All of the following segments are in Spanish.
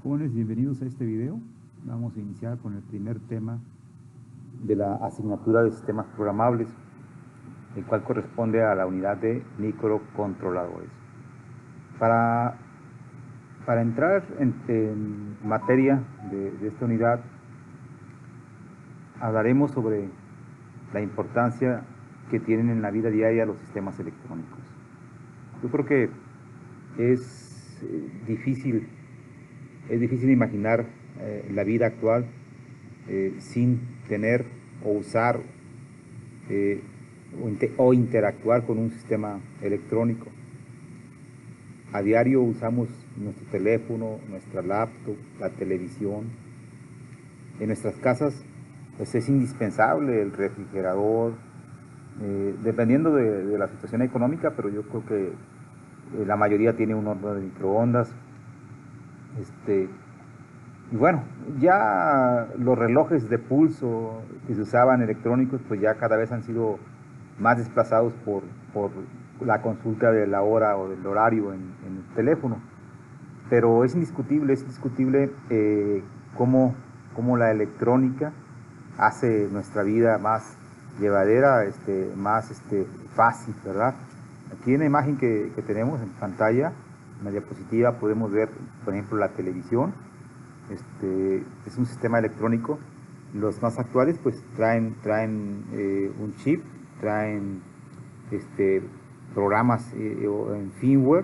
Jóvenes, bienvenidos a este video. Vamos a iniciar con el primer tema de la asignatura de sistemas programables, el cual corresponde a la unidad de microcontroladores. Para entrar en materia de esta unidad, hablaremos sobre la importancia que tienen en la vida diaria los sistemas electrónicos. Yo creo que es difícil imaginar la vida actual sin tener o usar o interactuar con un sistema electrónico. A diario usamos nuestro teléfono, nuestra laptop, la televisión. En nuestras casas pues es indispensable el refrigerador, dependiendo de la situación económica, pero yo creo que la mayoría tiene un horno de microondas. Y bueno, ya los relojes de pulso que se usaban electrónicos, pues ya cada vez han sido más desplazados por la consulta de la hora o del horario en el teléfono. Pero es indiscutible cómo la electrónica hace nuestra vida más llevadera, más fácil, ¿verdad? Aquí en la imagen que tenemos en pantalla, en la diapositiva, podemos ver, por ejemplo, la televisión. Es un sistema electrónico. Los más actuales pues traen un chip, traen programas en firmware,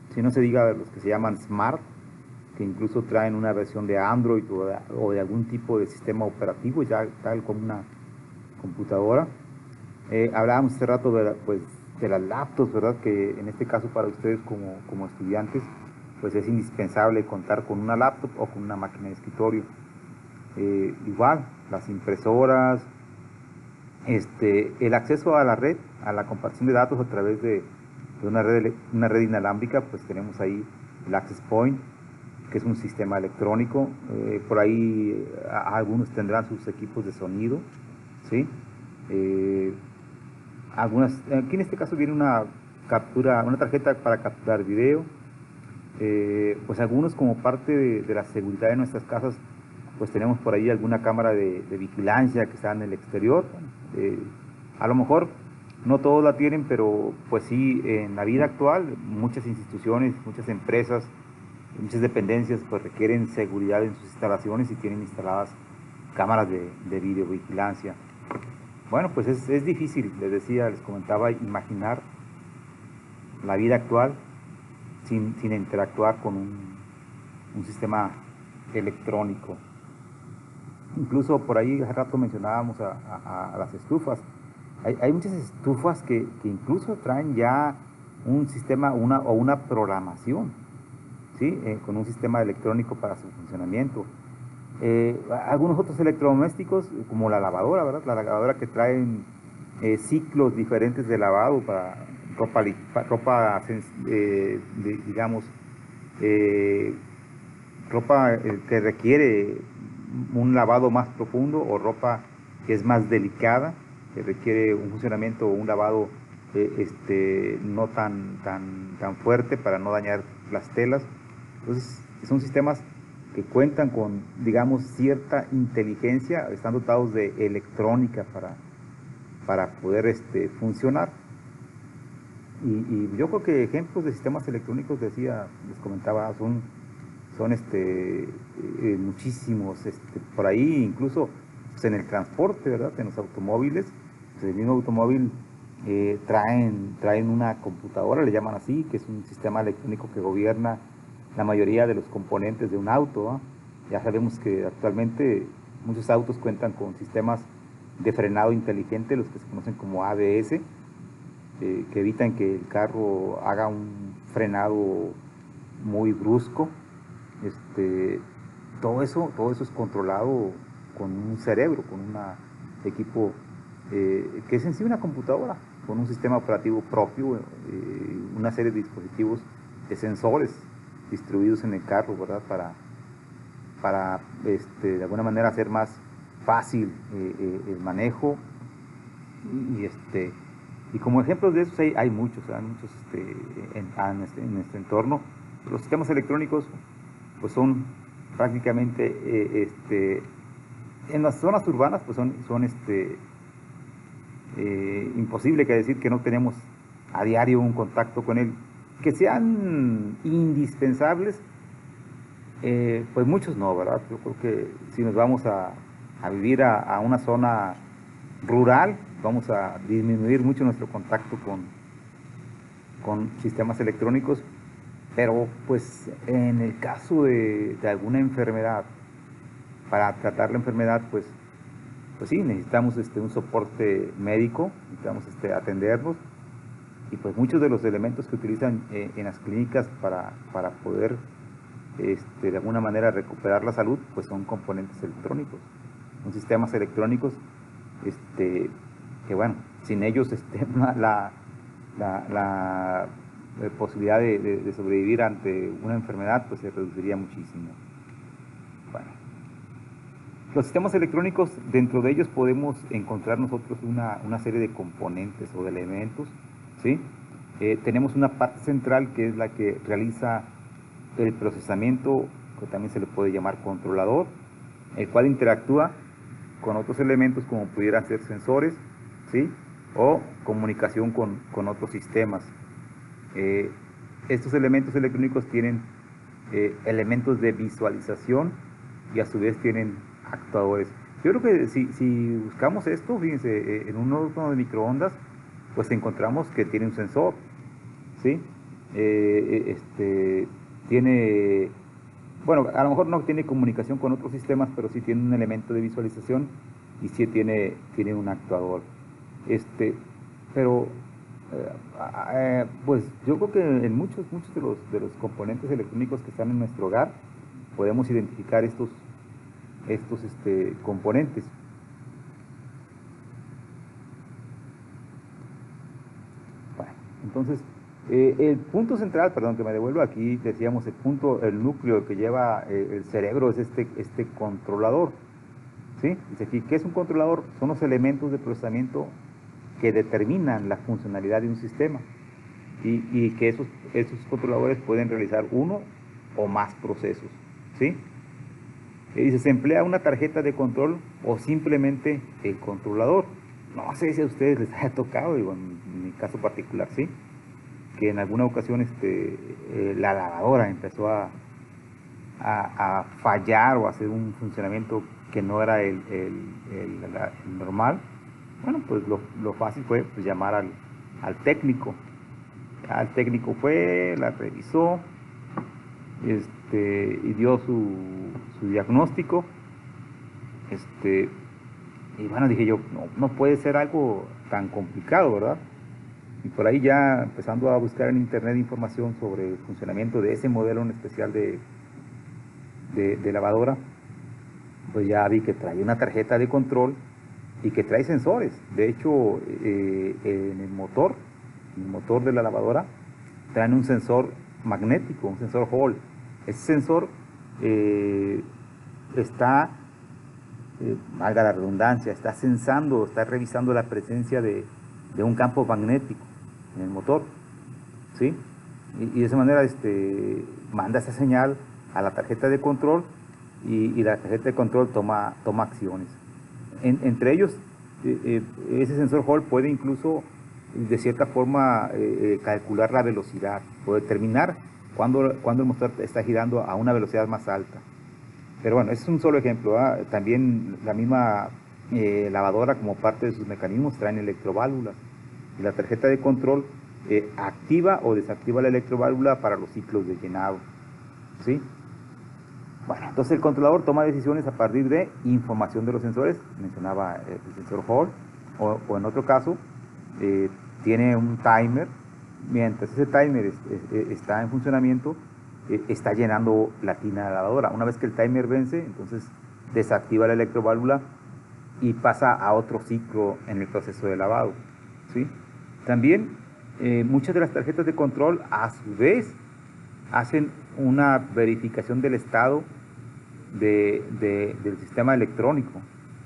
si no se diga los que se llaman smart, que incluso traen una versión de Android o de algún tipo de sistema operativo, ya tal como una computadora. Hablábamos hace rato de las laptops, ¿verdad? Que en este caso para ustedes como estudiantes pues es indispensable contar con una laptop o con una máquina de escritorio. Igual, las impresoras, el acceso a la red, a la compartición de datos a través de una red inalámbrica, pues tenemos ahí el Access Point, que es un sistema electrónico. Por ahí algunos tendrán sus equipos de sonido, ¿sí? Aquí en este caso viene una tarjeta para capturar video. Pues algunos, como parte de la seguridad de nuestras casas, pues tenemos por ahí alguna cámara de vigilancia que está en el exterior. A lo mejor no todos la tienen, pero pues sí, en la vida actual muchas instituciones, muchas empresas, muchas dependencias pues requieren seguridad en sus instalaciones y tienen instaladas cámaras de videovigilancia. Bueno, pues es difícil, les comentaba, imaginar la vida actual sin interactuar con un sistema electrónico. Incluso por ahí hace rato mencionábamos a las estufas. Hay muchas estufas que incluso traen ya un sistema o una programación, ¿sí? Con un sistema electrónico para su funcionamiento. Algunos otros electrodomésticos, como la lavadora, ¿verdad? La lavadora que traen ciclos diferentes de lavado para ropa que requiere un lavado más profundo, o ropa que es más delicada, que requiere un funcionamiento o un lavado no tan fuerte para no dañar las telas. Entonces son sistemas que cuentan con, digamos, cierta inteligencia, están dotados de electrónica para poder funcionar. Y yo creo que ejemplos de sistemas electrónicos, les comentaba, son muchísimos. Por ahí incluso pues en el transporte, ¿verdad? En los automóviles, pues el mismo automóvil traen una computadora, le llaman así, que es un sistema electrónico que gobierna la mayoría de los componentes de un auto, ¿no? Ya sabemos que actualmente muchos autos cuentan con sistemas de frenado inteligente, los que se conocen como ABS, que evitan que el carro haga un frenado muy brusco. Todo eso es controlado con un cerebro, con un equipo que es en sí una computadora, con un sistema operativo propio, una serie de dispositivos de sensores distribuidos en el carro, ¿verdad? Para de alguna manera hacer más fácil el manejo. Y como ejemplos de eso hay muchos en nuestro entorno. Los sistemas electrónicos pues son prácticamente en las zonas urbanas pues son imposible que decir que no tenemos a diario un contacto con él. Que sean indispensables, pues muchos no, ¿verdad? Yo creo que si nos vamos a vivir a una zona rural, vamos a disminuir mucho nuestro contacto con sistemas electrónicos, pero pues en el caso de alguna enfermedad, para tratar la enfermedad, pues sí, necesitamos un soporte médico, necesitamos atendernos, y pues muchos de los elementos que utilizan en las clínicas para poder de alguna manera recuperar la salud, pues son componentes electrónicos, son sistemas electrónicos que bueno, sin ellos la posibilidad de sobrevivir ante una enfermedad pues se reduciría muchísimo. Bueno, los sistemas electrónicos, dentro de ellos podemos encontrar nosotros una serie de componentes o de elementos, ¿sí? Tenemos una parte central que es la que realiza el procesamiento, que también se le puede llamar controlador, el cual interactúa con otros elementos como pudieran ser sensores, ¿sí? O comunicación con otros sistemas. Estos elementos electrónicos tienen elementos de visualización y a su vez tienen actuadores. Yo creo que si buscamos esto, fíjense, en un horno de microondas, pues encontramos que tiene un sensor, ¿sí? Tiene, bueno, a lo mejor no tiene comunicación con otros sistemas, pero sí tiene un elemento de visualización y sí tiene un actuador. Pero pues yo creo que en muchos de los componentes electrónicos que están en nuestro hogar podemos identificar estos componentes. Bueno, entonces el punto central, perdón que me devuelvo aquí, decíamos el núcleo que lleva el cerebro es este controlador, ¿sí? Dice aquí, ¿qué es un controlador? Son los elementos de procesamiento que determinan la funcionalidad de un sistema y que esos controladores pueden realizar uno o más procesos, ¿sí? Dice, se emplea una tarjeta de control o simplemente el controlador. No sé si a ustedes les haya tocado, digo, en mi caso particular, ¿sí? Que en alguna ocasión la lavadora empezó a fallar o a hacer un funcionamiento que no era el normal. Bueno, pues lo fácil fue pues, llamar al técnico. El técnico fue, la revisó y dio su diagnóstico. Y bueno, dije yo, no puede ser algo tan complicado, ¿verdad? Y por ahí ya empezando a buscar en internet información sobre el funcionamiento de ese modelo en especial de lavadora, pues ya vi que trae una tarjeta de control y que trae sensores. De hecho, en el motor de la lavadora, traen un sensor magnético, un sensor Hall. Ese sensor está, valga la redundancia, está sensando, está revisando la presencia de un campo magnético en el motor, ¿sí? Y de esa manera manda esa señal a la tarjeta de control y la tarjeta de control toma acciones. Entre ellos, ese sensor Hall puede incluso, de cierta forma, calcular la velocidad o determinar cuándo el motor está girando a una velocidad más alta. Pero bueno, ese es un solo ejemplo, ¿verdad? También la misma lavadora, como parte de sus mecanismos, traen electroválvulas. Y la tarjeta de control activa o desactiva la electroválvula para los ciclos de llenado, ¿sí? Bueno, entonces el controlador toma decisiones a partir de información de los sensores, mencionaba el sensor Hall, o en otro caso, tiene un timer. Mientras ese timer está en funcionamiento, está llenando la tina de la lavadora. Una vez que el timer vence, entonces desactiva la electroválvula y pasa a otro ciclo en el proceso de lavado, ¿sí? También muchas de las tarjetas de control a su vez hacen una verificación del estado del sistema electrónico,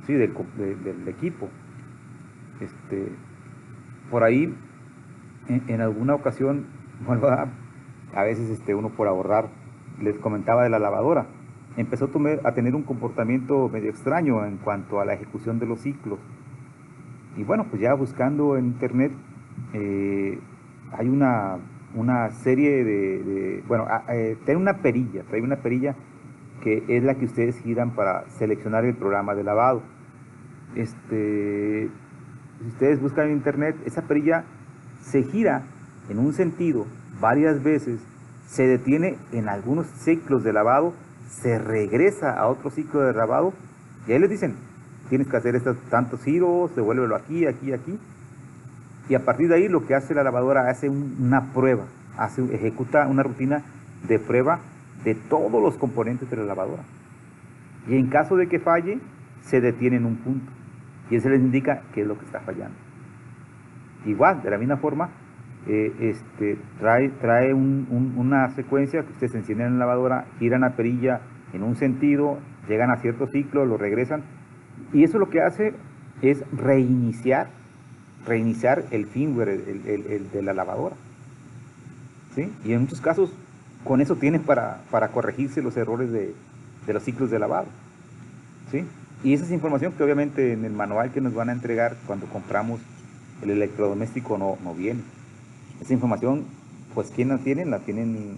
¿sí? del equipo. Por ahí, en alguna ocasión, bueno, a veces uno por ahorrar les comentaba de la lavadora, empezó a tener un comportamiento medio extraño en cuanto a la ejecución de los ciclos. Y bueno, pues ya buscando en internet, hay una serie bueno, trae una perilla que es la que ustedes giran para seleccionar el programa de lavado. Si ustedes buscan en internet, esa perilla se gira en un sentido varias veces, se detiene en algunos ciclos de lavado, se regresa a otro ciclo de lavado, y ahí les dicen, tienes que hacer estos tantos giros, devuélvelo aquí, aquí, aquí, y a partir de ahí lo que hace la lavadora hace una prueba, ejecuta una rutina de prueba de todos los componentes de la lavadora. Y en caso de que falle, se detiene en un punto. Y eso les indica qué es lo que está fallando. Igual, de la misma forma, trae una secuencia que ustedes encienden en la lavadora, giran la perilla en un sentido, llegan a cierto ciclo, lo regresan. Y eso lo que hace es reiniciar el firmware el de la lavadora. ¿Sí? Y en muchos casos, con eso tienen para corregirse los errores de los ciclos de lavado. ¿Sí? Y esa es información que obviamente en el manual que nos van a entregar cuando compramos el electrodoméstico no viene. Esa información, pues, ¿quién la tiene? La tienen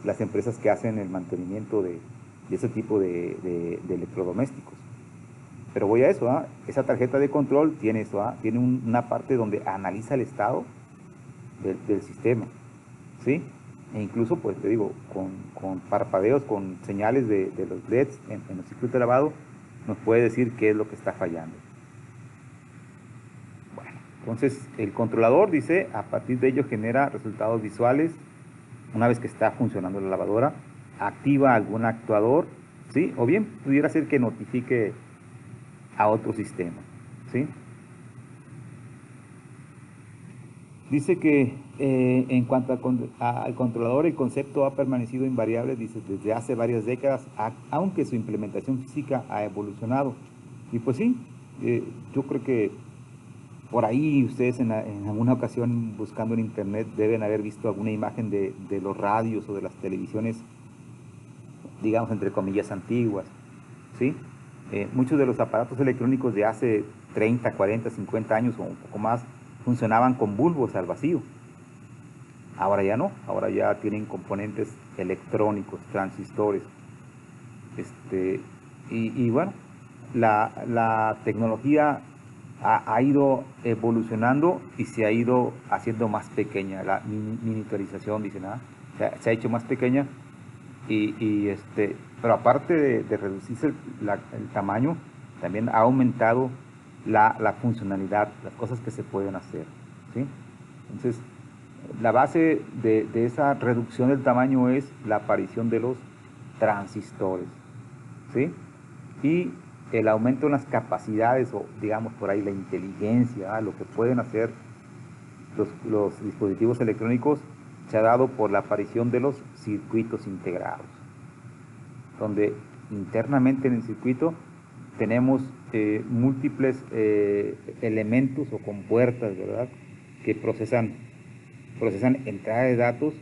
las empresas que hacen el mantenimiento de ese tipo de electrodomésticos. Pero voy a eso, ¿eh? Esa tarjeta de control tiene eso, ¿eh? Tiene una parte donde analiza el estado del sistema, ¿sí? E incluso, pues te digo, con parpadeos, con señales de los LEDs en los ciclos de lavado, nos puede decir qué es lo que está fallando. Bueno, entonces el controlador, dice, a partir de ello genera resultados visuales. Una vez que está funcionando la lavadora, activa algún actuador, ¿sí? O bien pudiera ser que notifique a otro sistema, ¿sí? Dice que en cuanto al controlador, el concepto ha permanecido invariable, dice, desde hace varias décadas, aunque su implementación física ha evolucionado. Y pues sí, yo creo que por ahí ustedes en alguna ocasión buscando en internet deben haber visto alguna imagen de los radios o de las televisiones, digamos, entre comillas, antiguas, ¿sí? Muchos de los aparatos electrónicos de hace 30, 40, 50 años o un poco más funcionaban con bulbos al vacío. Ahora ya no, ahora ya tienen componentes electrónicos, transistores. Y bueno, la tecnología ha ido evolucionando y se ha ido haciendo más pequeña. La miniaturización, dicen, se ha hecho más pequeña. Pero aparte de reducirse el tamaño, también ha aumentado la funcionalidad, las cosas que se pueden hacer, ¿sí? Entonces, la base de esa reducción del tamaño es la aparición de los transistores, ¿sí? Y el aumento en las capacidades, o digamos por ahí la inteligencia, lo que pueden hacer los dispositivos electrónicos, se ha dado por la aparición de los circuitos integrados, donde internamente en el circuito tenemos múltiples elementos o compuertas, ¿verdad?, que procesan entrada de datos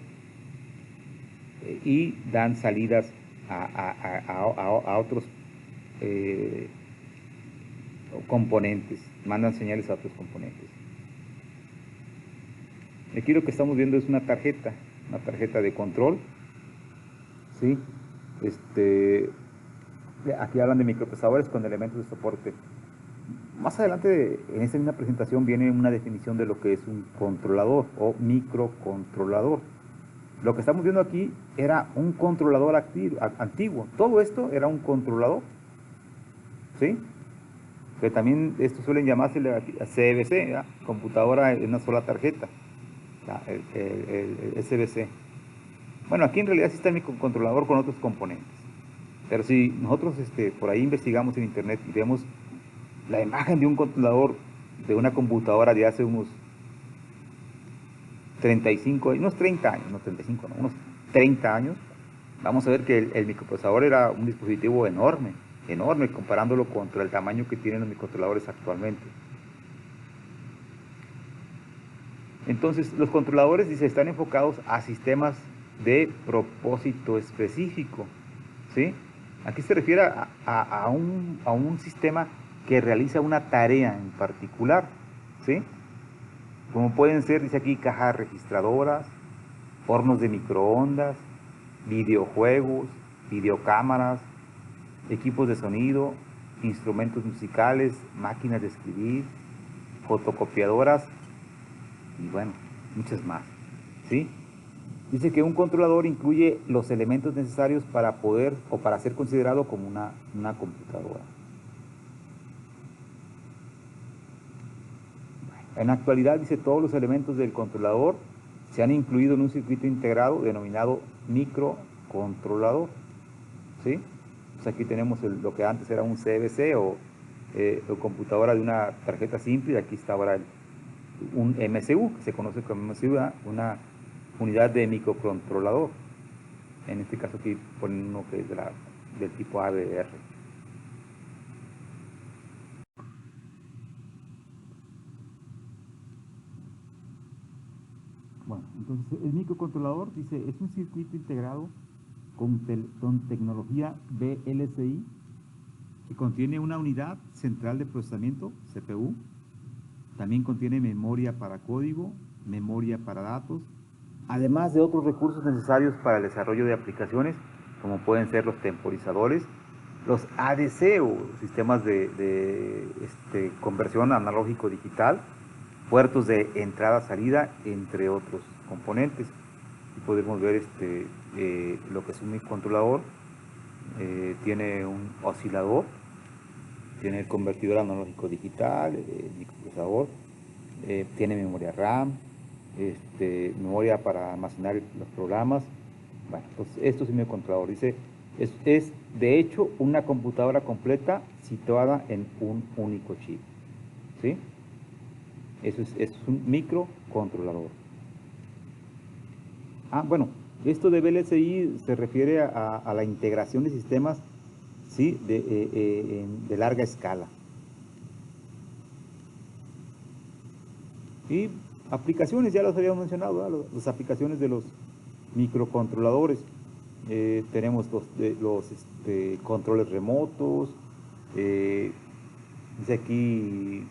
y dan salidas a otros componentes, mandan señales a otros componentes. Aquí lo que estamos viendo es una tarjeta de control, ¿sí? Aquí hablan de microprocesadores con elementos de soporte. Más adelante en esta misma presentación viene una definición de lo que es un controlador o microcontrolador. Lo que estamos viendo aquí era un controlador antiguo. Todo esto era un controlador, ¿sí? Que también esto suelen llamarse CBC, ¿verdad? Computadora en una sola tarjeta, el SBC. Bueno, aquí en realidad sí está el microcontrolador con otros componentes. Pero si nosotros por ahí investigamos en internet y vemos la imagen de un controlador de una computadora de hace unos 35, unos 30 años, no 35, no, unos 30 años, vamos a ver que el microprocesador era un dispositivo enorme, comparándolo contra el tamaño que tienen los microcontroladores actualmente. Entonces, los controladores, dice, están enfocados a sistemas de propósito específico, ¿sí? Aquí se refiere a un sistema que realiza una tarea en particular, ¿sí? Como pueden ser, dice aquí, cajas registradoras, hornos de microondas, videojuegos, videocámaras, equipos de sonido, instrumentos musicales, máquinas de escribir, fotocopiadoras y bueno, muchas más, ¿sí? Dice que un controlador incluye los elementos necesarios para poder o para ser considerado como una computadora. En la actualidad, dice, todos los elementos del controlador se han incluido en un circuito integrado denominado microcontrolador, ¿sí? Pues aquí tenemos lo que antes era un CBC o computadora de una tarjeta simple, y aquí está ahora un MCU, que se conoce como MCU, una unidad de microcontrolador. En este caso aquí ponen uno que es del tipo ADR. Bueno, entonces el microcontrolador, dice, es un circuito integrado con tecnología VLSI que contiene una unidad central de procesamiento, CPU, también contiene memoria para código, memoria para datos, además de otros recursos necesarios para el desarrollo de aplicaciones, como pueden ser los temporizadores, los ADC o sistemas de conversión analógico-digital, puertos de entrada-salida, entre otros componentes. Y podemos ver lo que es un microcontrolador. Tiene un oscilador, tiene el convertidor analógico-digital, microprocesador, tiene memoria RAM, memoria para almacenar los programas. Bueno, pues esto es un microcontrolador. Dice, es de hecho una computadora completa situada en un único chip, ¿sí? Eso es un microcontrolador. Bueno, esto de VLSI se refiere a la integración de sistemas, ¿sí? de larga escala. Y aplicaciones, ya las habíamos mencionado, ¿verdad? Las aplicaciones de los microcontroladores. Tenemos los controles remotos, dice aquí,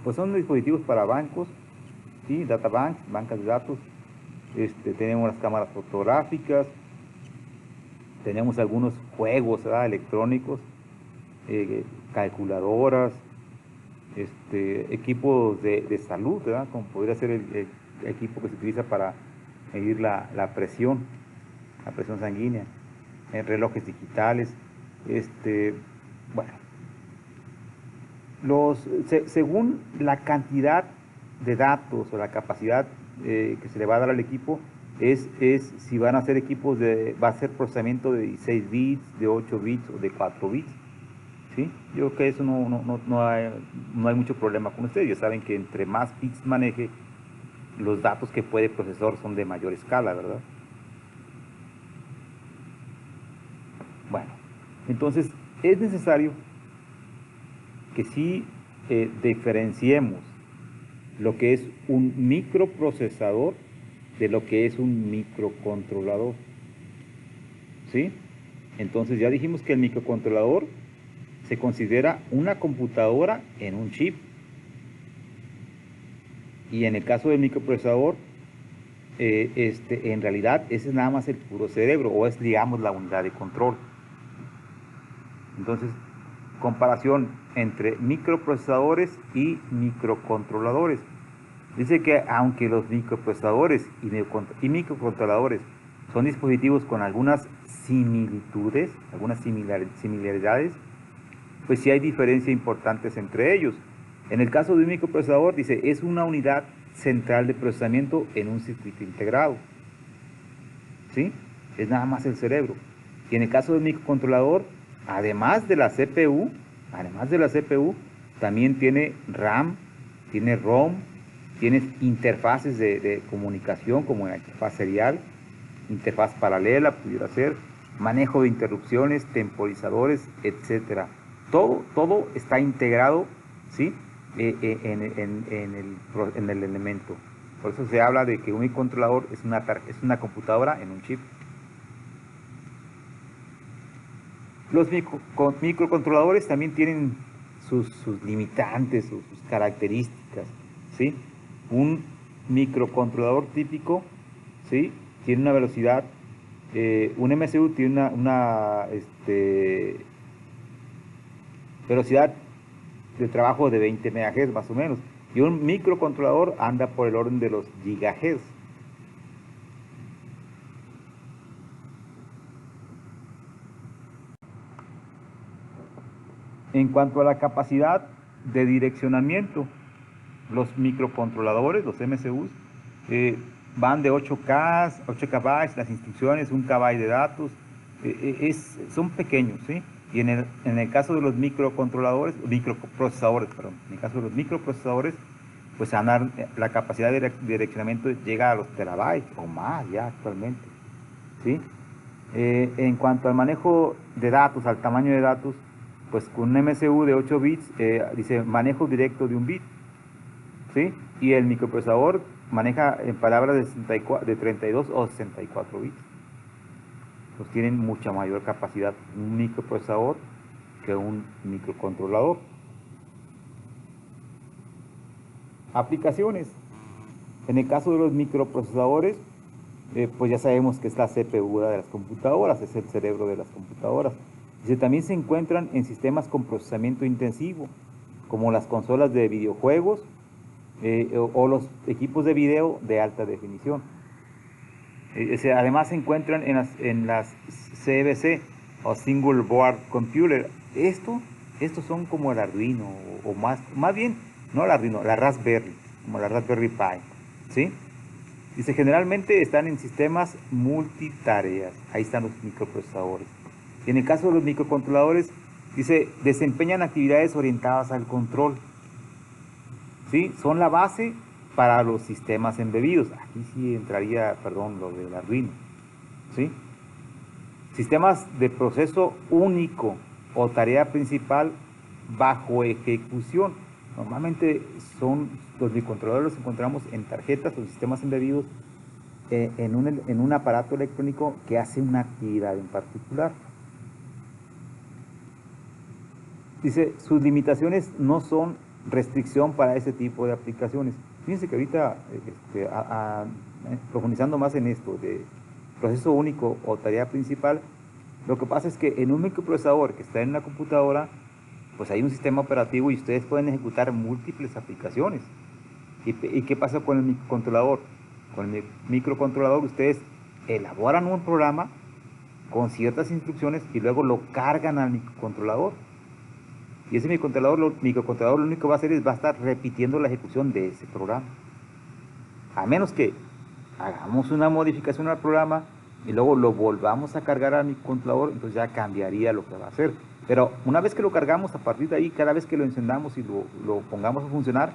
pues son dispositivos para bancos, ¿sí? Databanks, bancas de datos. Tenemos las cámaras fotográficas, tenemos algunos juegos, ¿verdad? Electrónicos, calculadoras, equipos de salud, ¿verdad? Como podría ser el equipo que se utiliza para medir la presión sanguínea, relojes digitales, bueno, según la cantidad de datos o la capacidad que se le va a dar al equipo, es si van a ser equipos va a ser procesamiento de 16 bits, de 8 bits o de 4 bits, ¿sí? Yo creo que eso no hay mucho problema con ustedes. Ya saben que entre más bits maneje, los datos que puede procesar son de mayor escala, ¿verdad? Bueno, entonces es necesario que sí diferenciemos lo que es un microprocesador de lo que es un microcontrolador, ¿sí? Entonces ya dijimos que el microcontrolador se considera una computadora en un chip, y en el caso del microprocesador, en realidad ese es nada más el puro cerebro, o es, digamos, la unidad de control. Entonces, comparación entre microprocesadores y microcontroladores. Dice que aunque los microprocesadores y microcontroladores son dispositivos con algunas similitudes, algunas similaridades, pues sí hay diferencias importantes entre ellos. En el caso de un microprocesador, dice, es una unidad central de procesamiento en un circuito integrado, ¿sí? Es nada más el cerebro. Y en el caso del microcontrolador, además de la CPU, también tiene RAM, tiene ROM, tiene interfaces de comunicación, como la interfaz serial, interfaz paralela, pudiera ser, manejo de interrupciones, temporizadores, etc. Todo está integrado, ¿sí? en el elemento. Por eso se habla de que un microcontrolador es una computadora en un chip. Los microcontroladores también tienen sus limitantes, sus características, ¿sí? Un microcontrolador típico, ¿sí? Tiene una velocidad, un MCU tiene velocidad de trabajo de 20 MHz más o menos, y un microcontrolador anda por el orden de los gigahertz. En cuanto a la capacidad de direccionamiento, los microcontroladores, los MCUs, van de 8K, 8 KB, las instrucciones, 1 KB de datos, son pequeños, ¿sí? Y en el caso de los microprocesadores, perdón, en el caso de los microprocesadores, pues la capacidad de direccionamiento llega a los terabytes o más ya actualmente, ¿sí? En cuanto al manejo de datos, al tamaño de datos, pues con un MCU de 8 bits, dice manejo directo de un bit, ¿sí? Y el microprocesador maneja en palabras de 32 o 64 bits. Pues tienen mucha mayor capacidad un microprocesador que un microcontrolador. Aplicaciones. En el caso de los microprocesadores, pues ya sabemos que es la CPU de las computadoras, es el cerebro de las computadoras. Dice, también se encuentran en sistemas con procesamiento intensivo, como las consolas de videojuegos o los equipos de video de alta definición. Además se encuentran en las CBC o Single Board Computer. Estos son como el Arduino o más bien, no el Arduino, la Raspberry, como la Raspberry Pi, ¿sí? Dice, generalmente están en sistemas multitareas. Ahí están los microprocesadores. Y en el caso de los microcontroladores, dice, desempeñan actividades orientadas al control, ¿sí? Son la base para los sistemas embebidos. Aquí sí entraría, perdón, lo del Arduino, ¿sí? Sistemas de proceso único o tarea principal bajo ejecución. Normalmente los microcontroladores los encontramos en tarjetas o sistemas embebidos en un aparato electrónico que hace una actividad en particular. Dice, sus limitaciones no son restricción para ese tipo de aplicaciones. Fíjense que ahorita, profundizando más en esto de proceso único o tarea principal, lo que pasa es que en un microprocesador que está en una computadora, pues hay un sistema operativo y ustedes pueden ejecutar múltiples aplicaciones. ¿Y qué pasa con el microcontrolador? Con el microcontrolador ustedes elaboran un programa con ciertas instrucciones y luego lo cargan al microcontrolador. Y ese microcontrolador lo único que va a hacer es va a estar repitiendo la ejecución de ese programa. A menos que hagamos una modificación al programa y luego lo volvamos a cargar al microcontrolador, entonces ya cambiaría lo que va a hacer. Pero una vez que lo cargamos, a partir de ahí, cada vez que lo encendamos y lo pongamos a funcionar,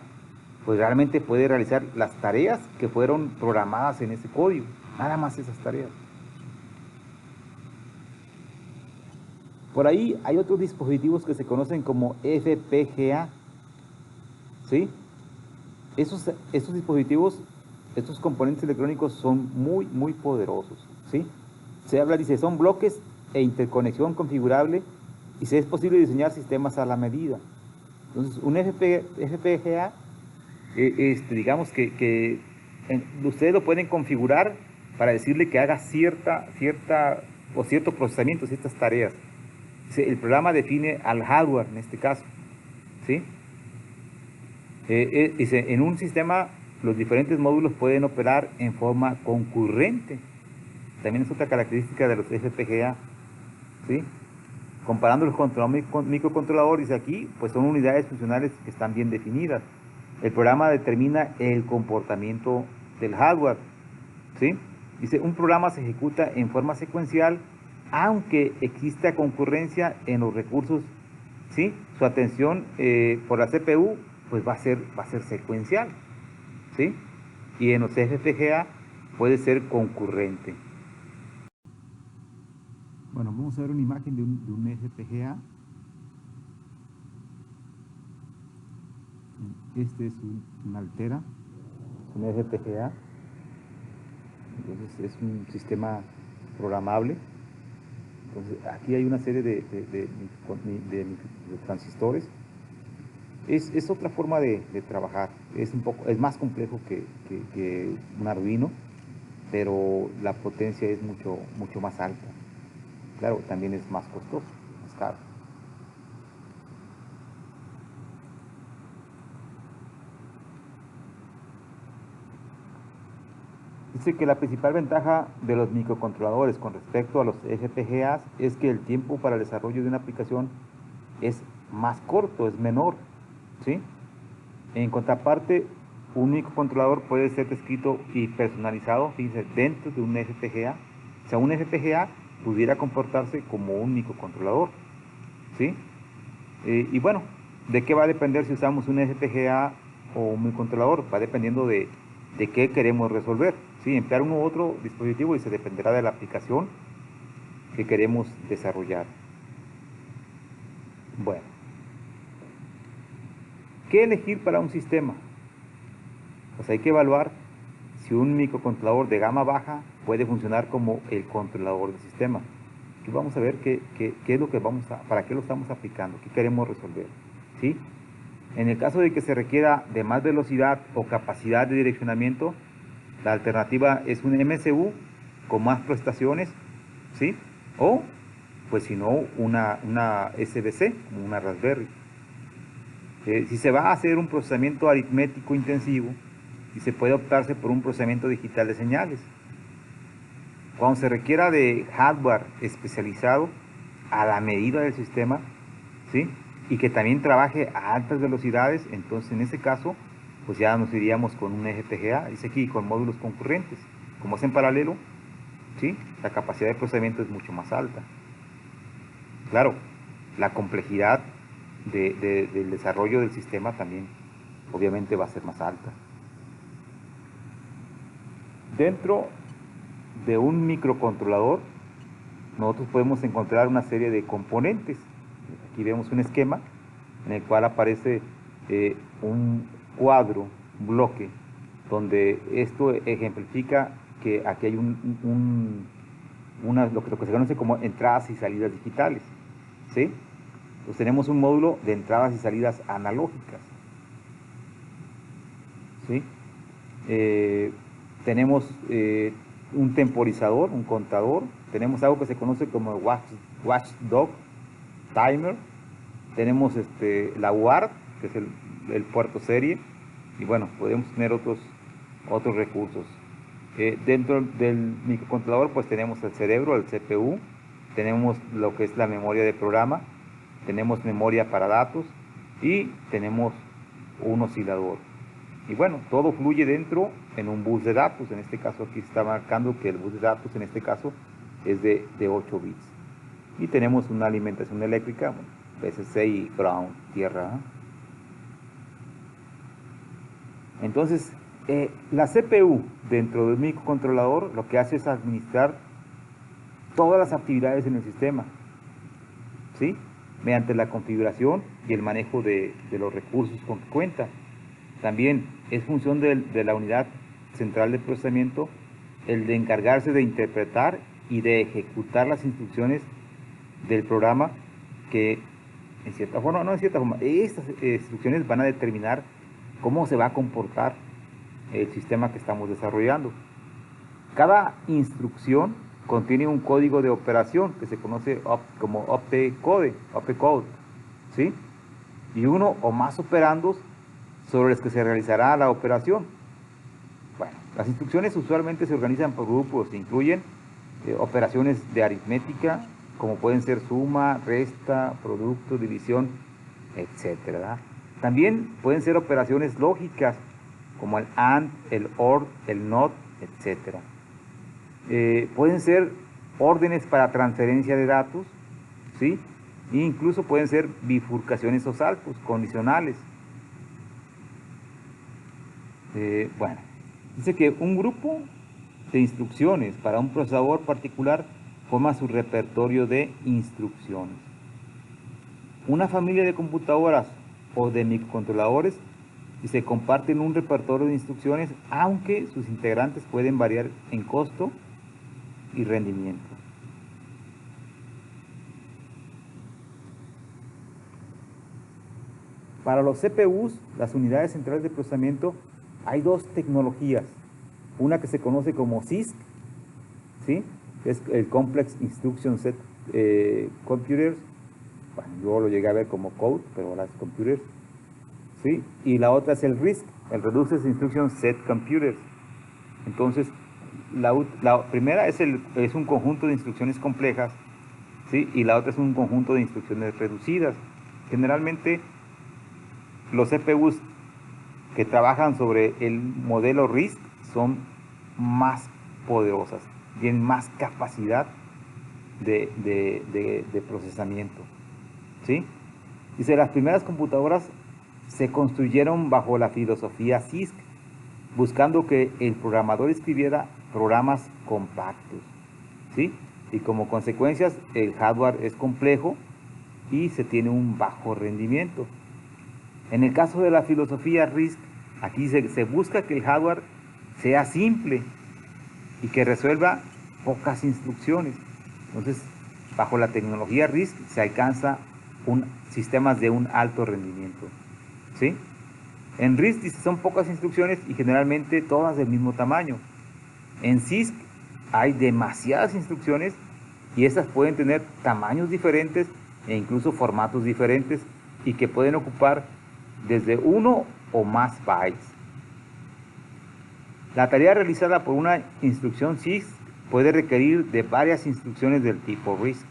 pues realmente puede realizar las tareas que fueron programadas en ese código. Nada más esas tareas. Por ahí hay otros dispositivos que se conocen como FPGA, ¿sí? Esos dispositivos, estos componentes electrónicos son muy poderosos, ¿sí? Se habla, dice, son bloques e interconexión configurable y se es posible diseñar sistemas a la medida. Entonces, un FPGA, digamos que ustedes lo pueden configurar para decirle que haga cierto procesamiento, ciertas tareas. El programa define al hardware en este caso, ¿sí? Dice, en un sistema los diferentes módulos pueden operar en forma concurrente. También es otra característica de los FPGA, ¿sí? Comparándolos contra un microcontrolador, dice aquí, pues son unidades funcionales que están bien definidas. El programa determina el comportamiento del hardware, ¿sí? Dice, un programa se ejecuta en forma secuencial aunque exista concurrencia en los recursos, ¿sí? Su atención por la CPU pues va a ser secuencial, ¿sí? Y en los FPGA puede ser concurrente. Bueno, vamos a ver una imagen de un FPGA. Este es un Altera, un FPGA. Entonces es un sistema programable. Entonces, aquí hay una serie de transistores. Es otra forma de trabajar. Es más complejo que un Arduino, pero la potencia es mucho más alta. Claro, también es más costoso, más caro. Dice que la principal ventaja de los microcontroladores con respecto a los FPGAs es que el tiempo para el desarrollo de una aplicación es más corto, es menor, ¿sí? En contraparte, un microcontrolador puede ser descrito y personalizado, fíjense, dentro de un FPGA. O sea, un FPGA pudiera comportarse como un microcontrolador, ¿sí? Y bueno, ¿de qué va a depender si usamos un FPGA o un microcontrolador? Va dependiendo de qué queremos resolver, ¿sí? Emplear uno u otro dispositivo y se dependerá de la aplicación que queremos desarrollar. Bueno, ¿qué elegir para un sistema? Pues hay que evaluar si un microcontrolador de gama baja puede funcionar como el controlador del sistema. Aquí vamos a ver qué es lo que para qué lo estamos aplicando, qué queremos resolver, ¿sí? En el caso de que se requiera de más velocidad o capacidad de direccionamiento, la alternativa es un MCU con más prestaciones, ¿sí? O, pues si no, una SBC, como una Raspberry. Si se va a hacer un procesamiento aritmético intensivo, y se puede optarse por un procesamiento digital de señales. Cuando se requiera de hardware especializado a la medida del sistema, ¿sí? Y que también trabaje a altas velocidades, entonces en ese caso, pues ya nos iríamos con un FPGA, dice aquí, con módulos concurrentes. Como es en paralelo, ¿sí? La capacidad de procesamiento es mucho más alta. Claro, la complejidad del desarrollo del sistema también, obviamente, va a ser más alta. Dentro de un microcontrolador, nosotros podemos encontrar una serie de componentes. Aquí vemos un esquema en el cual aparece un cuadro, un bloque, donde esto ejemplifica que aquí hay lo que se conoce como entradas y salidas digitales, ¿sí? Entonces tenemos un módulo de entradas y salidas analógicas, ¿sí? Tenemos un temporizador, un contador, tenemos algo que se conoce como watchdog timer, tenemos la UART, que es el puerto serie, y bueno, podemos tener otros recursos. Dentro del microcontrolador pues tenemos el cerebro, el CPU, tenemos lo que es la memoria de programa, tenemos memoria para datos y tenemos un oscilador. Y bueno, todo fluye dentro en un bus de datos. En este caso aquí está marcando que el bus de datos en este caso es de 8 bits. Y tenemos una alimentación eléctrica, bueno, VCC y ground, tierra. Entonces, la CPU dentro del microcontrolador lo que hace es administrar todas las actividades en el sistema, ¿sí? Mediante la configuración y el manejo de los recursos con que cuenta. También es función de la unidad central de procesamiento el de encargarse de interpretar y de ejecutar las instrucciones del programa que, en cierta forma, no en cierta forma, estas instrucciones van a determinar cómo se va a comportar el sistema que estamos desarrollando. Cada instrucción contiene un código de operación que se conoce como opcode, ¿sí? Y uno o más operandos sobre los que se realizará la operación. Bueno, las instrucciones usualmente se organizan por grupos, incluyen operaciones de aritmética, como pueden ser suma, resta, producto, división, etc. También pueden ser operaciones lógicas, como el AND, el OR, el NOT, etc. Pueden ser órdenes para transferencia de datos, ¿sí? E incluso pueden ser bifurcaciones o saltos condicionales. Bueno, dice que un grupo de instrucciones para un procesador particular forma su repertorio de instrucciones. Una familia de computadoras o de microcontroladores y se comparten un repertorio de instrucciones, aunque sus integrantes pueden variar en costo y rendimiento. Para los CPUs, las unidades centrales de procesamiento, hay dos tecnologías. Una que se conoce como CISC, ¿sí? Es el Complex Instruction Set Computers. Bueno, yo lo llegué a ver como CODE, pero ahora es Computers, ¿sí? Y la otra es el RISC, el Reduced Instruction Set Computers. Entonces, la primera es un conjunto de instrucciones complejas, ¿sí? Y la otra es un conjunto de instrucciones reducidas. Generalmente, los CPUs que trabajan sobre el modelo RISC son más poderosas, tienen más capacidad de procesamiento, ¿sí? Dice, las primeras computadoras se construyeron bajo la filosofía CISC, buscando que el programador escribiera programas compactos, ¿sí? Y como consecuencias, el hardware es complejo y se tiene un bajo rendimiento. En el caso de la filosofía RISC, aquí se busca que el hardware sea simple y que resuelva pocas instrucciones. Entonces, bajo la tecnología RISC se alcanza sistemas de un alto rendimiento, ¿sí? En RISC son pocas instrucciones y generalmente todas del mismo tamaño. En CISC hay demasiadas instrucciones y estas pueden tener tamaños diferentes e incluso formatos diferentes y que pueden ocupar desde uno o más bytes. La tarea realizada por una instrucción CISC puede requerir de varias instrucciones del tipo RISC.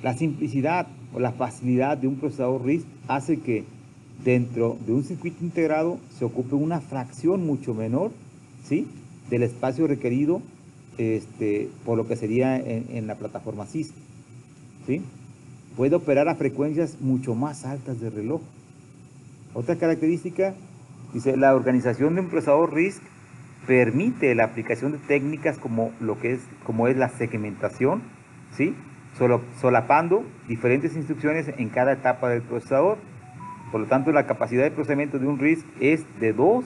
La simplicidad o la facilidad de un procesador RISC hace que dentro de un circuito integrado se ocupe una fracción mucho menor, ¿sí?, del espacio requerido por lo que sería en la plataforma CISC, ¿sí? Puede operar a frecuencias mucho más altas de reloj. Otra característica, dice, la organización de un procesador RISC permite la aplicación de técnicas como es la segmentación, ¿sí?, solapando diferentes instrucciones en cada etapa del procesador. Por lo tanto, la capacidad de procesamiento de un RISC es de 2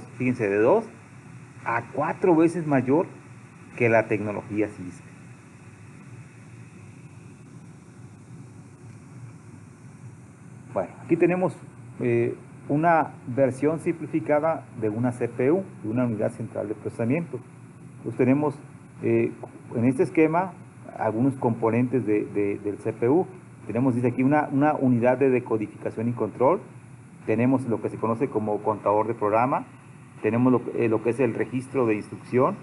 a 4 veces mayor que la tecnología CISC. Bueno, aquí tenemos una versión simplificada de una CPU, de una unidad central de procesamiento. Entonces tenemos en este esquema algunos componentes del CPU. Tenemos, dice aquí, una unidad de decodificación y control. Tenemos lo que se conoce como contador de programa. Tenemos lo que es el registro de instrucción.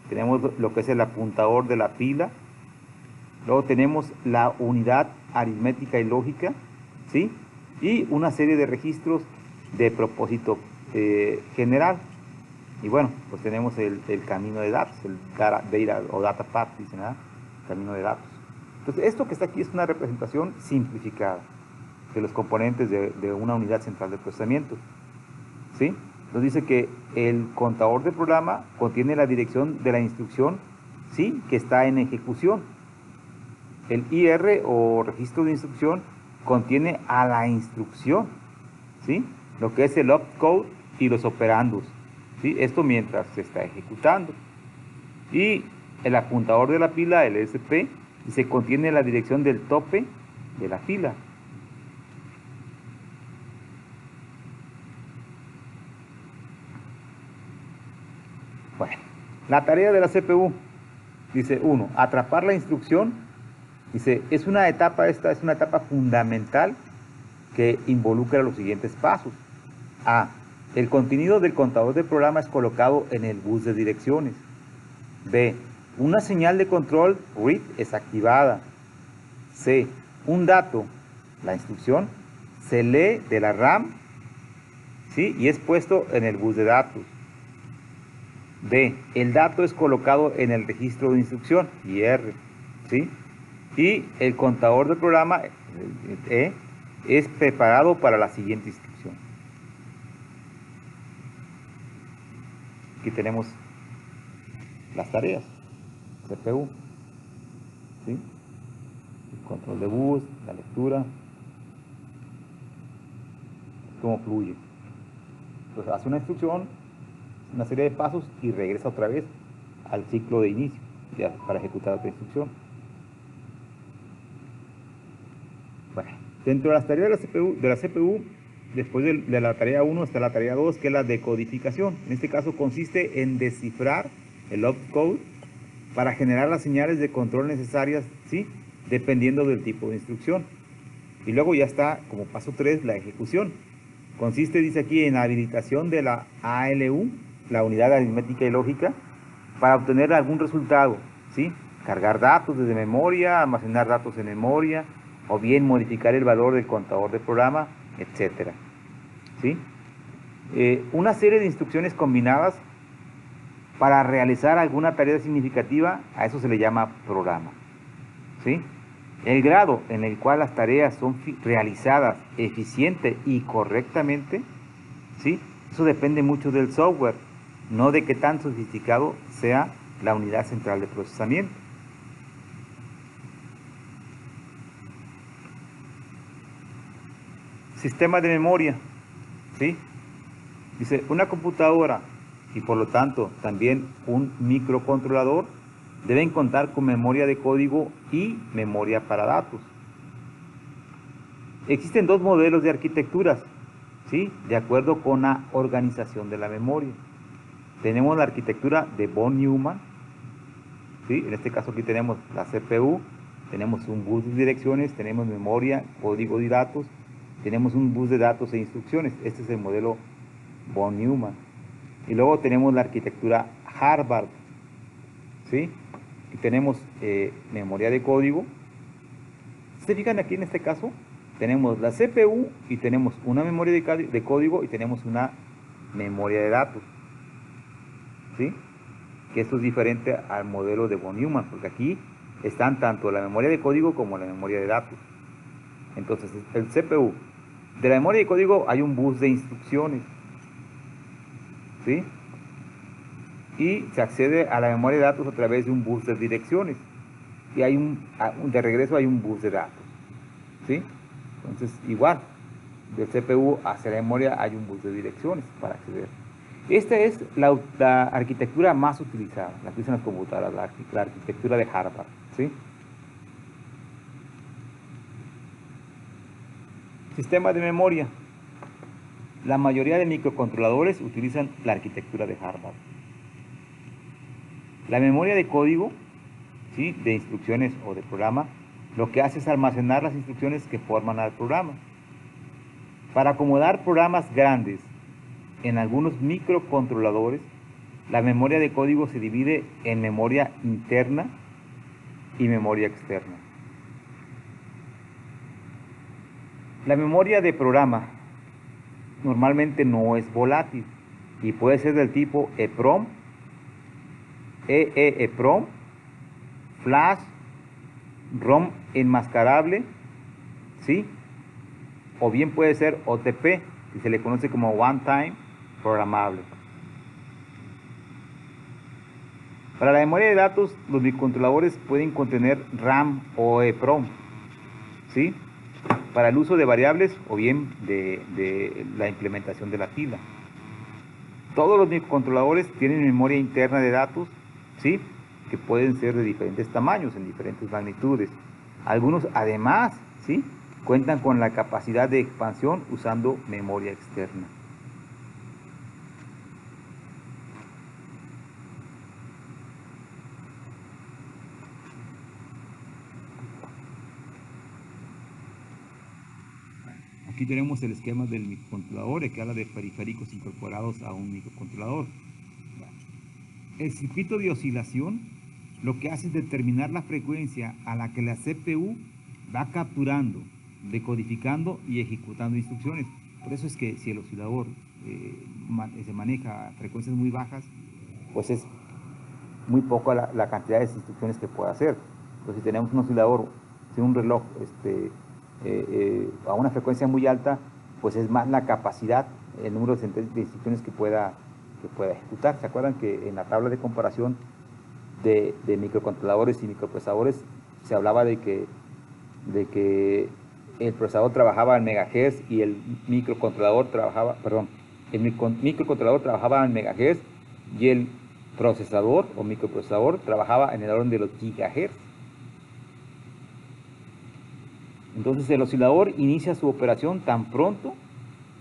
Tenemos lo que es el apuntador de la pila. Luego tenemos la unidad aritmética y lógica, ¿sí?, y una serie de registros de propósito general. Y bueno, pues tenemos el camino de datos, el data path, dicen, ¿verdad? Camino de datos. Entonces, esto que está aquí es una representación simplificada de los componentes de una unidad central de procesamiento, ¿sí? Nos dice que el contador de programa contiene la dirección de la instrucción, ¿sí?, que está en ejecución. El IR o registro de instrucción contiene a la instrucción, ¿sí?, lo que es el opcode y los operandos, ¿sí?, esto mientras se está ejecutando. Y el apuntador de la pila, el SP, se contiene la dirección del tope de la fila. Bueno, la tarea de la CPU, dice 1, atrapar la instrucción. Dice, esta es una etapa fundamental que involucra los siguientes pasos. A, el contenido del contador del programa es colocado en el bus de direcciones. B, una señal de control read es activada. C, un dato, la instrucción, se lee de la RAM, ¿sí?, y es puesto en el bus de datos. D, el dato es colocado en el registro de instrucción, IR, ¿sí?, y el contador del programa, E, es preparado para la siguiente instrucción. Aquí tenemos las tareas, CPU, ¿sí?, el control de bus, la lectura, cómo fluye. Entonces hace una instrucción, una serie de pasos y regresa otra vez al ciclo de inicio, ya para ejecutar otra instrucción. Dentro de las tareas de la CPU, después de la tarea 1 está la tarea 2, que es la decodificación. En este caso consiste en descifrar el opcode para generar las señales de control necesarias, ¿sí?, dependiendo del tipo de instrucción. Y luego ya está, como paso 3, la ejecución. Consiste, dice aquí, en la habilitación de la ALU, la unidad de aritmética y lógica, para obtener algún resultado, ¿sí? Cargar datos desde memoria, almacenar datos en memoria, o bien modificar el valor del contador de programa, etc. ¿Sí? Una serie de instrucciones combinadas para realizar alguna tarea significativa, a eso se le llama programa. ¿Sí? El grado en el cual las tareas son realizadas eficiente y correctamente, ¿sí?, eso depende mucho del software, no de qué tan sofisticado sea la unidad central de procesamiento. Sistema de memoria, ¿sí? Dice, una computadora y por lo tanto también un microcontrolador deben contar con memoria de código y memoria para datos. Existen dos modelos de arquitecturas, ¿sí?, de acuerdo con la organización de la memoria. Tenemos la arquitectura de von Neumann, ¿sí? En este caso aquí tenemos la CPU, tenemos un bus de direcciones, tenemos memoria, código y datos, tenemos un bus de datos e instrucciones. Este es el modelo von Neumann. Y luego tenemos la arquitectura Harvard, ¿sí? Y tenemos memoria de código. ¿Se fijan aquí en este caso? Tenemos la CPU y tenemos una memoria de código y tenemos una memoria de datos, ¿sí? Que esto es diferente al modelo de von Neumann, porque aquí están tanto la memoria de código como la memoria de datos. Entonces, el CPU, de la memoria de código hay un bus de instrucciones, ¿sí? Y se accede a la memoria de datos a través de un bus de direcciones. Y hay de regreso hay un bus de datos, ¿sí? Entonces, igual, del CPU hacia la memoria hay un bus de direcciones para acceder. Esta es la arquitectura más utilizada, la que usan las computadoras, la arquitectura de Harvard, ¿sí? Sistema de memoria. La mayoría de microcontroladores utilizan la arquitectura de Harvard. La memoria de código, ¿sí?, de instrucciones o de programa, lo que hace es almacenar las instrucciones que forman al programa. Para acomodar programas grandes en algunos microcontroladores, la memoria de código se divide en memoria interna y memoria externa. La memoria de programa normalmente no es volátil y puede ser del tipo EEPROM, EEPROM, flash, ROM enmascarable, ¿sí? O bien puede ser OTP, que se le conoce como One Time programable. Para la memoria de datos, los microcontroladores pueden contener RAM o EEPROM, ¿sí?, para el uso de variables o bien de la implementación de la pila. Todos los microcontroladores tienen memoria interna de datos, ¿sí?, que pueden ser de diferentes tamaños, en diferentes magnitudes. Algunos además, ¿sí?, cuentan con la capacidad de expansión usando memoria externa. Aquí tenemos el esquema del microcontrolador, que habla de periféricos incorporados a un microcontrolador. El circuito de oscilación lo que hace es determinar la frecuencia a la que la CPU va capturando, decodificando y ejecutando instrucciones. Por eso es que si el oscilador se maneja a frecuencias muy bajas, pues es muy poco la cantidad de instrucciones que puede hacer. Entonces, si tenemos un oscilador, si un reloj a una frecuencia muy alta, pues es más la capacidad, el número de instrucciones que pueda ejecutar. ¿Se acuerdan que en la tabla de comparación de microcontroladores y microprocesadores se hablaba de que el procesador trabajaba en megahertz y el microcontrolador trabajaba, microcontrolador trabajaba en megahertz y el procesador o microprocesador trabajaba en el orden de los gigahertz? Entonces el oscilador inicia su operación tan pronto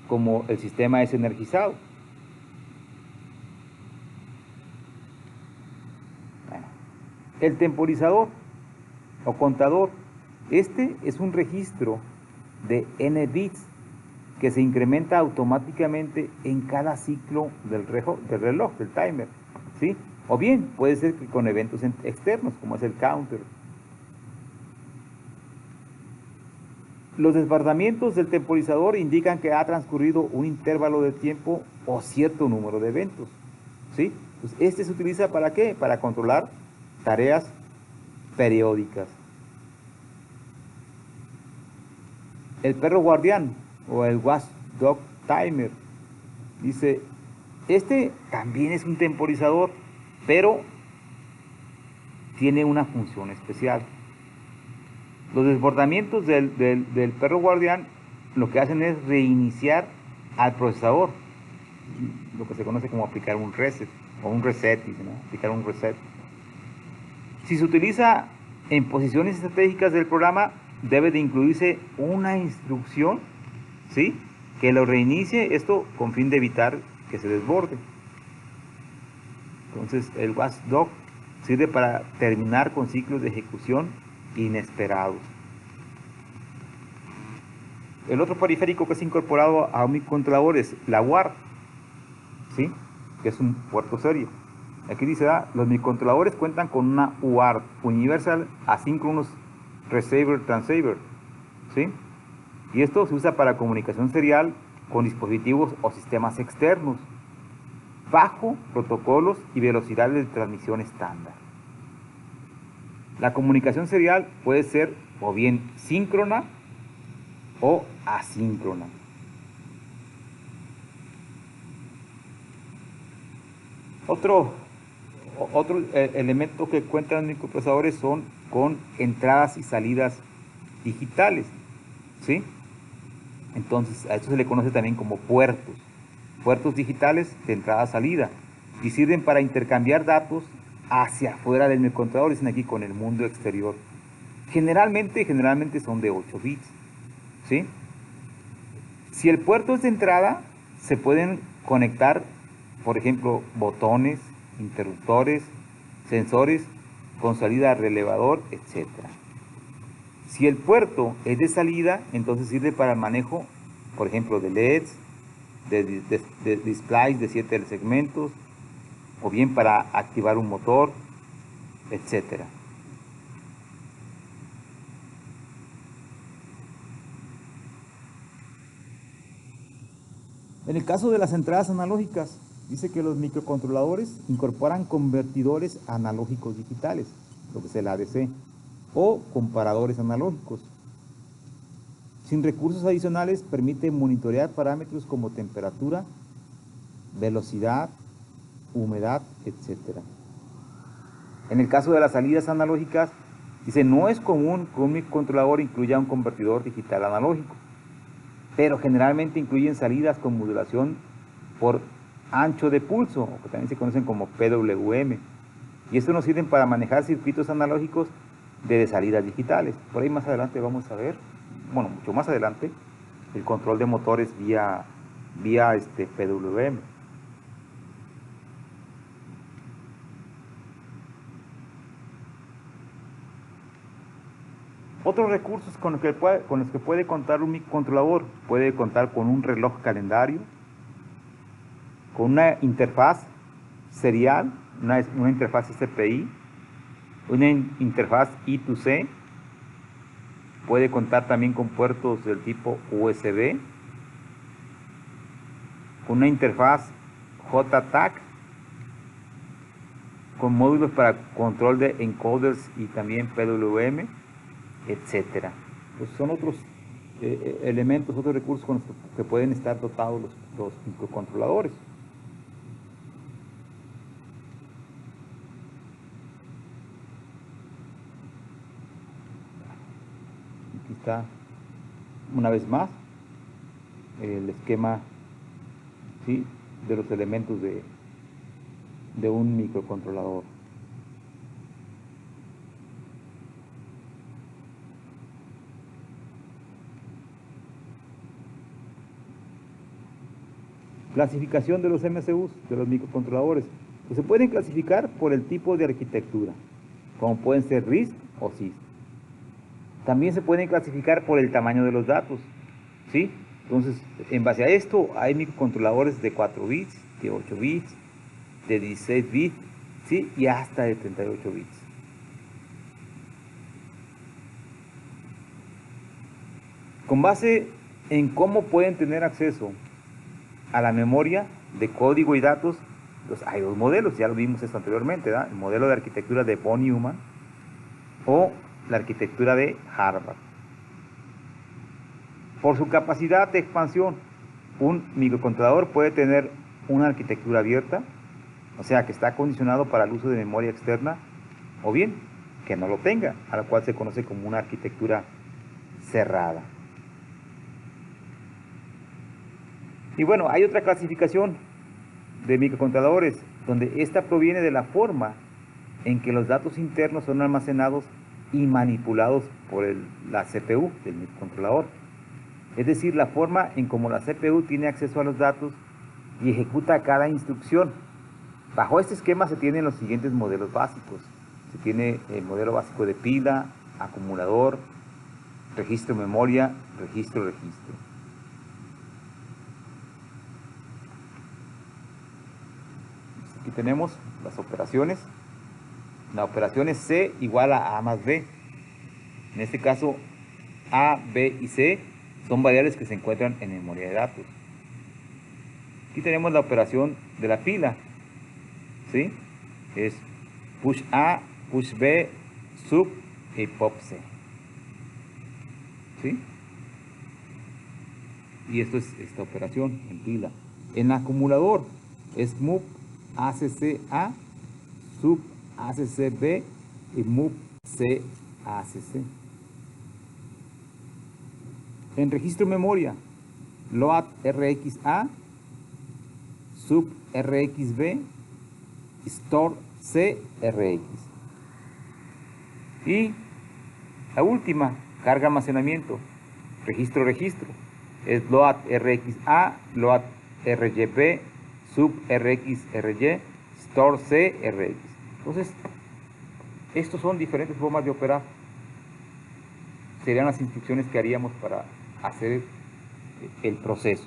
como el sistema es energizado. Bueno, el temporizador o contador, este es un registro de n bits que se incrementa automáticamente en cada ciclo del reloj, del timer, ¿sí? O bien puede ser que con eventos externos, como es el counter. Los desbordamientos del temporizador indican que ha transcurrido un intervalo de tiempo o cierto número de eventos, ¿sí? Pues este se utiliza ¿para qué? Para controlar tareas periódicas. El perro guardián o el watchdog timer dice, este también es un temporizador, pero tiene una función especial. Los desbordamientos del perro guardián lo que hacen es reiniciar al procesador, lo que se conoce como aplicar un reset o un reset, ¿no? Aplicar un reset. Si se utiliza en posiciones estratégicas del programa, debe de incluirse una instrucción, ¿sí?, que lo reinicie, esto con fin de evitar que se desborde. Entonces el watchdog sirve para terminar con ciclos de ejecución inesperados. El otro periférico que es incorporado a un microcontrolador es la UART, ¿sí?, que es un puerto serio. Aquí dice, los microcontroladores cuentan con una UART, Universal Asynchronous Receiver Transceiver, ¿sí? Y esto se usa para comunicación serial con dispositivos o sistemas externos, bajo protocolos y velocidades de transmisión estándar. La comunicación serial puede ser o bien síncrona o asíncrona. Otro elemento que cuentan los microprocesadores son con entradas y salidas digitales, ¿sí? Entonces a esto se le conoce también como puertos digitales de entrada-salida, y sirven para intercambiar datos hacia afuera del microcontrolador, dicen aquí, con el mundo exterior. Generalmente son de 8 bits, ¿sí? Si el puerto es de entrada, se pueden conectar, por ejemplo, botones, interruptores, sensores con salida relevador, etc. Si el puerto es de salida, entonces sirve para el manejo, por ejemplo, de LEDs, de displays de 7 segmentos, o bien para activar un motor, etc. En el caso de las entradas analógicas, dice que los microcontroladores incorporan convertidores analógicos digitales, lo que es el ADC, o comparadores analógicos. Sin recursos adicionales, permite monitorear parámetros como temperatura, velocidad, humedad, etc. En el caso de las salidas analógicas, dice, no es común que un microcontrolador incluya un convertidor digital analógico, pero generalmente incluyen salidas con modulación por ancho de pulso, o que también se conocen como PWM, y esto nos sirve para manejar circuitos analógicos de salidas digitales. Por ahí más adelante vamos a ver, bueno, mucho más adelante, el control de motores vía PWM. Otros recursos con los que puede contar un microcontrolador: puede contar con un reloj calendario, con una interfaz serial, una interfaz SPI, una interfaz I2C, puede contar también con puertos del tipo USB, con una interfaz JTAG, con módulos para control de encoders y también PWM, etc. Pues son otros elementos, otros recursos con los que pueden estar dotados los microcontroladores. Aquí está una vez más el esquema, ¿sí?, de los elementos de un microcontrolador. Clasificación de los MCUs, de los microcontroladores. Pues se pueden clasificar por el tipo de arquitectura, como pueden ser RISC o CISC. También se pueden clasificar por el tamaño de los datos, ¿sí? Entonces, en base a esto, hay microcontroladores de 4 bits, de 8 bits, de 16 bits, ¿sí? Y hasta de 38 bits. Con base en cómo pueden tener acceso a la memoria de código y datos, pues hay dos modelos, ya lo vimos esto anteriormente, ¿verdad? El modelo de arquitectura de von Neumann o la arquitectura de Harvard. Por su capacidad de expansión, un microcontrolador puede tener una arquitectura abierta, o sea que está acondicionado para el uso de memoria externa, o bien que no lo tenga, a la cual se conoce como una arquitectura cerrada. Y bueno, hay otra clasificación de microcontroladores, donde esta proviene de la forma en que los datos internos son almacenados y manipulados por la CPU del microcontrolador. Es decir, la forma en cómo la CPU tiene acceso a los datos y ejecuta cada instrucción. Bajo este esquema se tienen los siguientes modelos básicos. Se tiene el modelo básico de pila, acumulador, registro memoria, registro. Aquí tenemos las operaciones. La operación es C igual a A más B. En este caso, A, B y C son variables que se encuentran en memoria de datos. Aquí tenemos la operación de la pila, ¿sí? Es push A, push B, sub y pop C, ¿sí? Y esto es esta operación en pila. En acumulador es move ACC A, sub ACC B y move C ACC. En registro memoria, load RXA, sub RXB, store CRX. Y la última, carga almacenamiento, registro. Es load RXA, load RYB, sub RXRY, store CRX. Entonces, estos son diferentes formas de operar. Serían las instrucciones que haríamos para hacer el proceso.